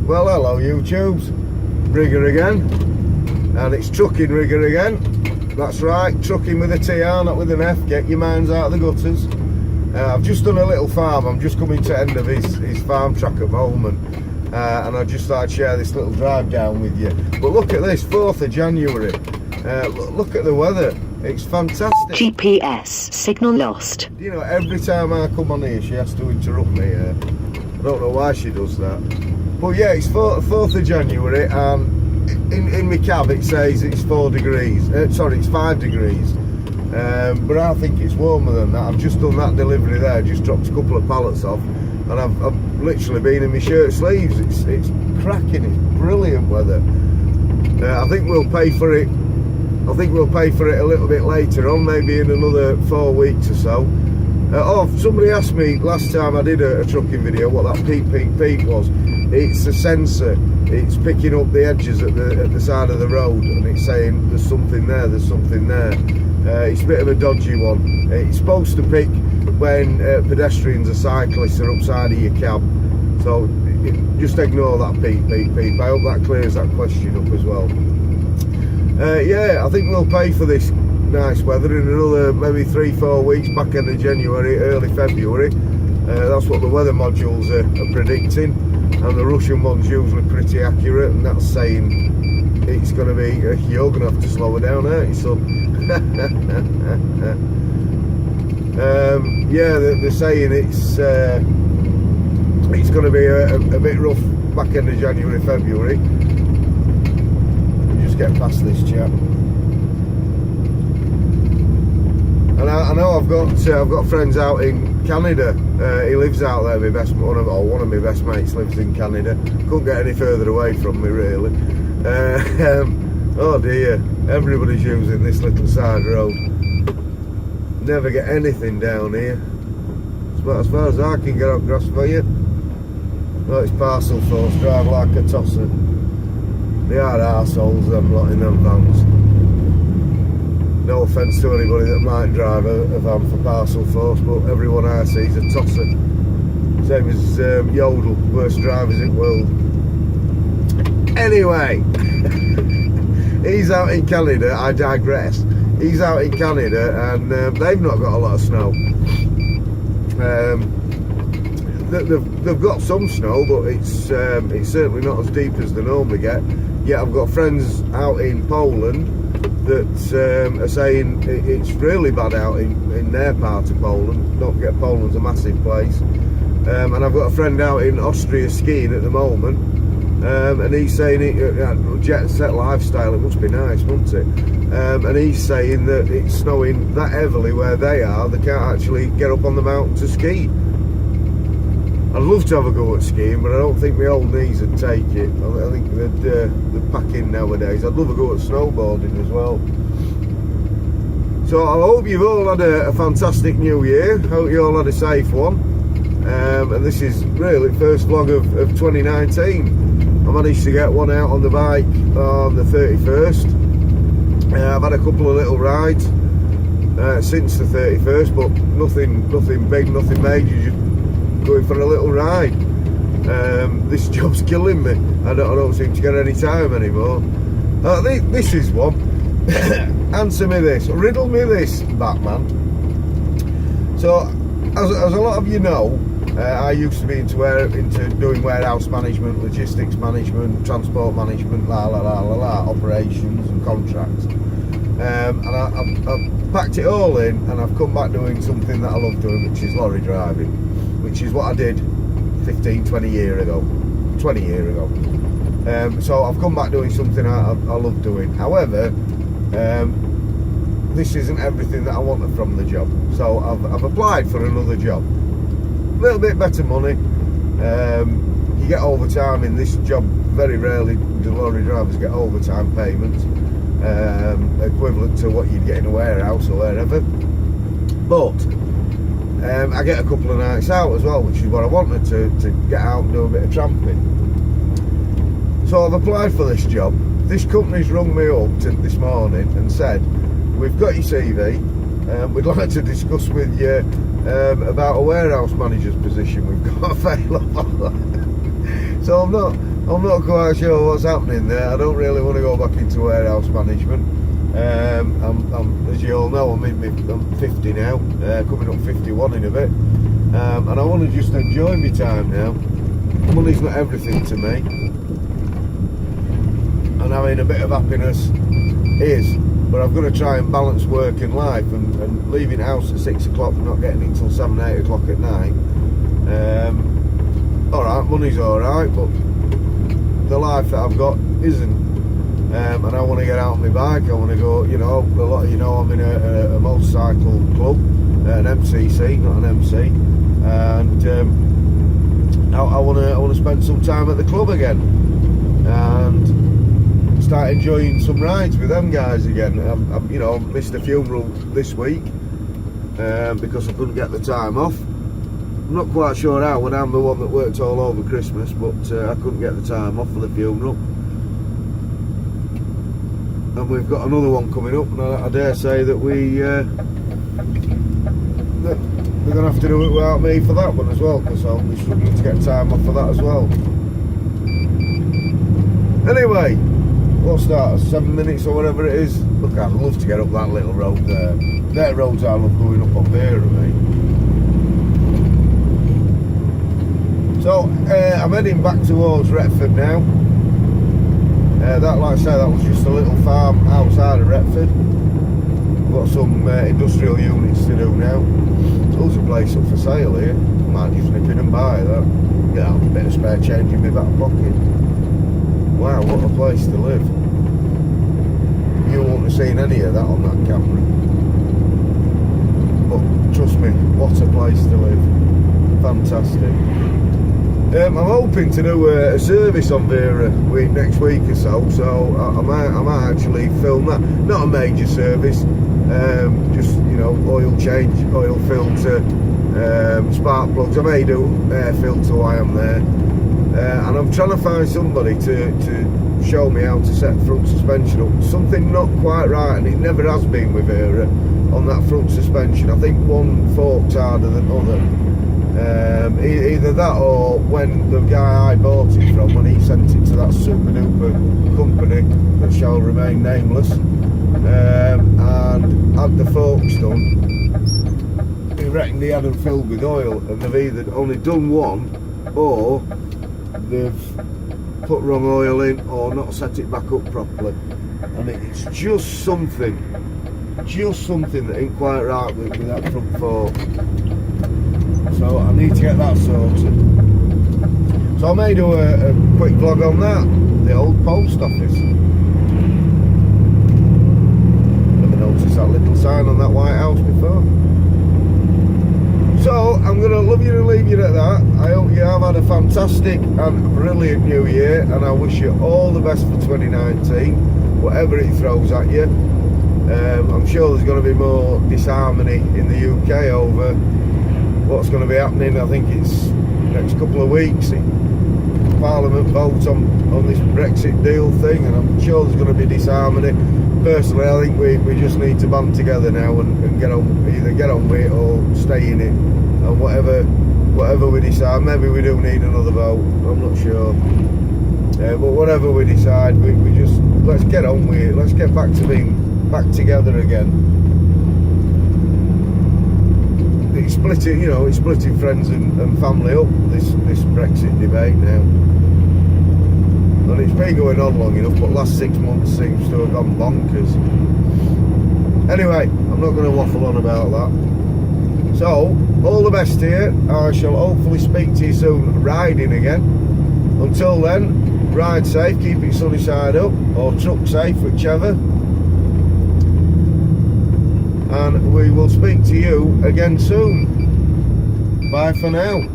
Well, hello YouTubes, Rigger again, and it's trucking Rigger again. That's right, trucking with a TR, not with an F. Get your minds out of the gutters. I've just done a little farm. I'm just coming to the end of his farm track at Bowman, and I just thought I'd share this little drive down with you. But look at this, 4th of January. Look at the weather. It's fantastic. GPS signal lost. You know, every time I come on here, she has to interrupt me. I don't know why she does that. But yeah, it's 4th of January, and in my cab it says it's 4 degrees. Sorry, it's 5 degrees. But I think it's warmer than that. I've just done that delivery there, just dropped a couple of pallets off, and I've literally been in my shirt sleeves. It's cracking, it's brilliant weather. I think we'll pay for it. I think we'll pay for it a little bit later on, maybe in another 4 weeks or so. Somebody asked me last time I did a trucking video what that peep was. It's a sensor. It's picking up the edges at the side of the road, and it's saying there's something there, there's something there. It's a bit of a dodgy one. It's supposed to pick when pedestrians or cyclists are upside of your cab. So just ignore that peep. I hope that clears that question up as well. Yeah, I think we'll pay for this nice weather in another maybe 3-4 weeks, back end of January, early February. That's what the weather modules are predicting, and the Russian one's usually pretty accurate, and that's saying it's going to be, you're going to have to slow it down, aren't you, son? Yeah, they're saying it's going to be a bit rough back end of January, February. Just get past this chap. And I know I've got friends out in Canada. He lives out there. One of my best mates lives in Canada. Couldn't get any further away from me, really. Oh dear, everybody's using this little side road. Never get anything down here. As far as I can get across for you. Oh, it's parcel force. Drive like a tosser. They are arseholes, them lot in them vans. No offence to anybody that might drive a van for parcel force, but everyone I see is a tosser. Same as Yodel, worst drivers in the world. Anyway, he's out in Canada, I digress. He's out in Canada, and they've not got a lot of snow. They've got some snow, but it's certainly not as deep as they normally get. Yet I've got friends out in Poland that are saying it's really bad out in their part of Poland. Don't forget, Poland's a massive place. And I've got a friend out in Austria skiing at the moment, and he's saying jet set lifestyle, it must be nice, wouldn't it? And he's saying that it's snowing that heavily where they are, they can't actually get up on the mountain to ski. I'd love to have a go at skiing, but I don't think my old knees would take it. I think they'd pack in nowadays. I'd love a go at snowboarding as well. So I hope you've all had a fantastic new year. Hope you all had a safe one. And this is really the first vlog of 2019. I managed to get one out on the bike on the 31st. I've had a couple of little rides since the 31st, but nothing big, nothing major. Just going for a little ride. This job's killing me. I don't seem to get any time anymore. This is one. Answer me this, riddle me this, Batman. So, as a lot of you know, I used to be into doing warehouse management, logistics management, transport management, operations and contracts. And I've packed it all in, and I've come back doing something that I love doing, which is lorry driving, which is what I did 20 years ago. So I've come back doing something I love doing. However, this isn't everything that I wanted from the job. So I've applied for another job. A little bit better money. You get overtime in this job. Very rarely do lorry drivers get overtime payments, equivalent to what you'd get in a warehouse or wherever. But I get a couple of nights out as well, which is what I wanted, to get out and do a bit of tramping. So I've applied for this job. This company's rung me up this morning and said, we've got your CV, we'd like to discuss with you about a warehouse manager's position we've got available. So I'm I'm not quite sure what's happening there. I don't really want to go back into warehouse management. I'm, as you all know, I'm 50 now, coming up 51 in a bit, and I want to just enjoy my time now. Money's not everything to me, and having a bit of happiness is, but I've got to try and balance work and life, and leaving the house at 6 o'clock and not getting it until 7, 8 o'clock at night. Alright, money's alright, but the life that I've got isn't. And I want to get out on my bike. I want to go, you know, a lot of you know I'm in a motorcycle club, an MCC, not an MC, and I want to spend some time at the club again and start enjoying some rides with them guys again. You know, I missed a funeral this week because I couldn't get the time off. I'm not quite sure how, when I'm the one that worked all over Christmas, but I couldn't get the time off for the funeral. And we've got another one coming up, and I dare say that they're going to have to do it without me for that one as well, because I'll be struggling to get time off for that as well. Anyway, what's that, 7 minutes or whatever it is? Look, I'd love to get up that little road there. They're roads I love going up on there, mate. So, I'm heading back towards Retford now. That, like I say, that was just a little farm outside of Retford. We've got some industrial units to do now. There's a place up for sale here. I might just nip in and buy that. Get out a bit of spare change in my back pocket. Wow, what a place to live. You won't have seen any of that on that camera. But trust me, what a place to live. Fantastic. I'm hoping to do a service on Vera next week or so I might actually film that. Not a major service, just, you know, oil change, oil filter, spark plugs. I may do air filter while I'm there, and I'm trying to find somebody to show me how to set front suspension up. Something not quite right, and it never has been with Vera on that front suspension. I think one fork's harder than other. Either that, or when the guy I bought it from, when he sent it to that super duper company that shall remain nameless, and had the forks done, he reckoned he had them filled with oil, and they've either only done one, or they've put wrong oil in, or not set it back up properly, and it's just something that ain't quite right with that front fork. So I need to get that sorted. So I may do a quick vlog on that, the old post office. Never noticed that little sign on that White House before. So I'm going to love you and leave you at that. I hope you have had a fantastic and brilliant new year, and I wish you all the best for 2019, whatever it throws at you. I'm sure there's going to be more disharmony in the UK over what's going to be happening. I think it's next couple of weeks, Parliament votes on this Brexit deal thing, and I'm sure there's going to be disharmony. Personally, I think we just need to band together now and get on, either get on with it or stay in it, and whatever we decide. Maybe we do need another vote, I'm not sure, but whatever we decide, we just, let's get on with it. Let's get back to being back together again. It's splitting, you know, it's splitting friends and family up, this Brexit debate now. And it's been going on long enough, but last 6 months seems to have gone bonkers. Anyway, I'm not going to waffle on about that. So, all the best to you. I shall hopefully speak to you soon riding again. Until then, ride safe, keep it sunny side up, or truck safe, whichever. And we will speak to you again soon. Bye for now.